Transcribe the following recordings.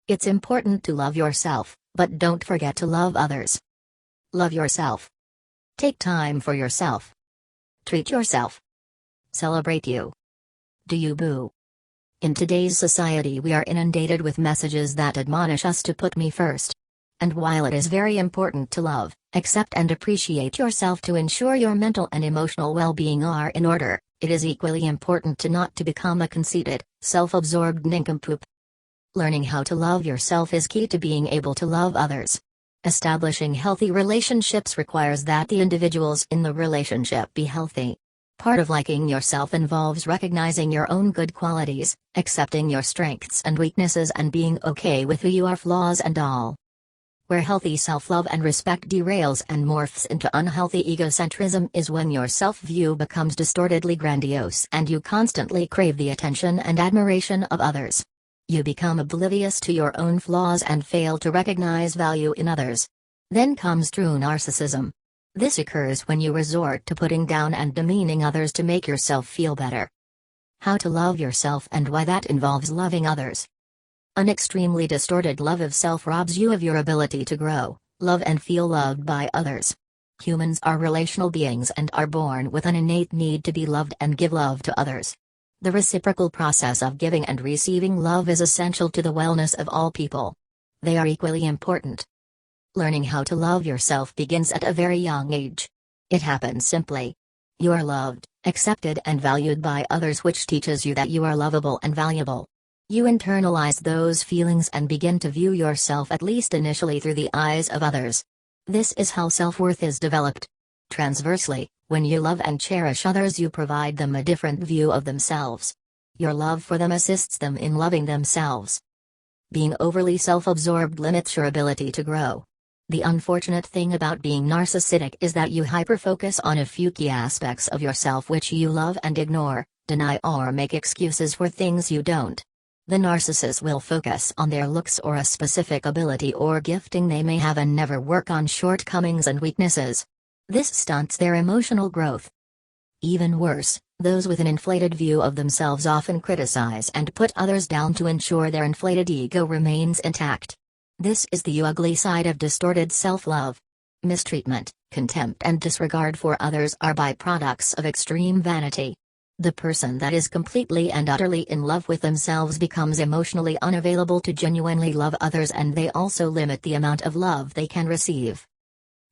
It's important to love yourself, but don't forget to love others. Love yourself. Take time for yourself. Treat yourself. Celebrate you. Do you boo? In today's society, we are inundated with messages that admonish us to put me first. And while it is very important to love, accept and appreciate yourself to ensure your mental and emotional well-being are in order, it is equally important to not to become a conceited, self-absorbed nincompoop. Learning how to love yourself is key to being able to love others. Establishing healthy relationships requires that the individuals in the relationship be healthy. Part of liking yourself involves recognizing your own good qualities, accepting your strengths and weaknesses, and being okay with who you are, flaws and all. Where healthy self-love and respect derails and morphs into unhealthy egocentrism is when your self-view becomes distortedly grandiose and you constantly crave the attention and admiration of others. You become oblivious to your own flaws and fail to recognize value in others. Then comes true narcissism. This occurs when you resort to putting down and demeaning others to make yourself feel better. How to love yourself and why that involves loving others. An extremely distorted love of self robs you of your ability to grow, love and feel loved by others. Humans are relational beings and are born with an innate need to be loved and give love to others. The reciprocal process of giving and receiving love is essential to the wellness of all people. They are equally important. Learning how to love yourself begins at a very young age. It happens simply. You are loved, accepted and valued by others, which teaches you that you are lovable and valuable. You internalize those feelings and begin to view yourself, at least initially, through the eyes of others. This is how self-worth is developed. Transversely, when you love and cherish others, you provide them a different view of themselves. Your love for them assists them in loving themselves. Being overly self-absorbed limits your ability to grow. The unfortunate thing about being narcissistic is that you hyperfocus on a few key aspects of yourself which you love and ignore, deny or make excuses for things you don't. The narcissist will focus on their looks or a specific ability or gifting they may have and never work on shortcomings and weaknesses. This stunts their emotional growth. Even worse, those with an inflated view of themselves often criticize and put others down to ensure their inflated ego remains intact. This is the ugly side of distorted self-love. Mistreatment, contempt and disregard for others are byproducts of extreme vanity. The person that is completely and utterly in love with themselves becomes emotionally unavailable to genuinely love others, and they also limit the amount of love they can receive.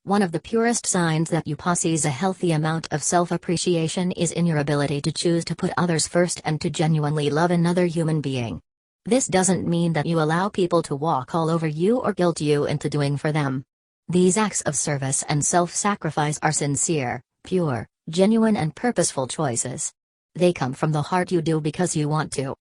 One of the purest signs that you possess a healthy amount of self-appreciation is in your ability to choose to put others first and to genuinely love another human being. This doesn't mean that you allow people to walk all over you or guilt you into doing for them. These acts of service and self-sacrifice are sincere, pure, genuine and purposeful choices. They come from the heart. You do because you want to.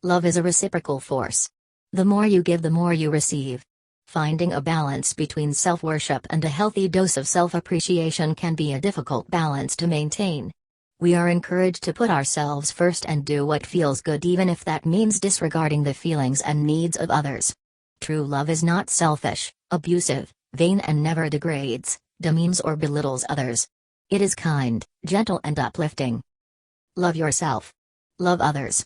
Love is a reciprocal force. The more you give, the more you receive. Finding a balance between self-worship and a healthy dose of self-appreciation can be a difficult balance to maintain. We are encouraged to put ourselves first and do what feels good, even if that means disregarding the feelings and needs of others. True love is not selfish, abusive, vain and never degrades, demeans or belittles others. It is kind, gentle and uplifting. Love yourself. Love others.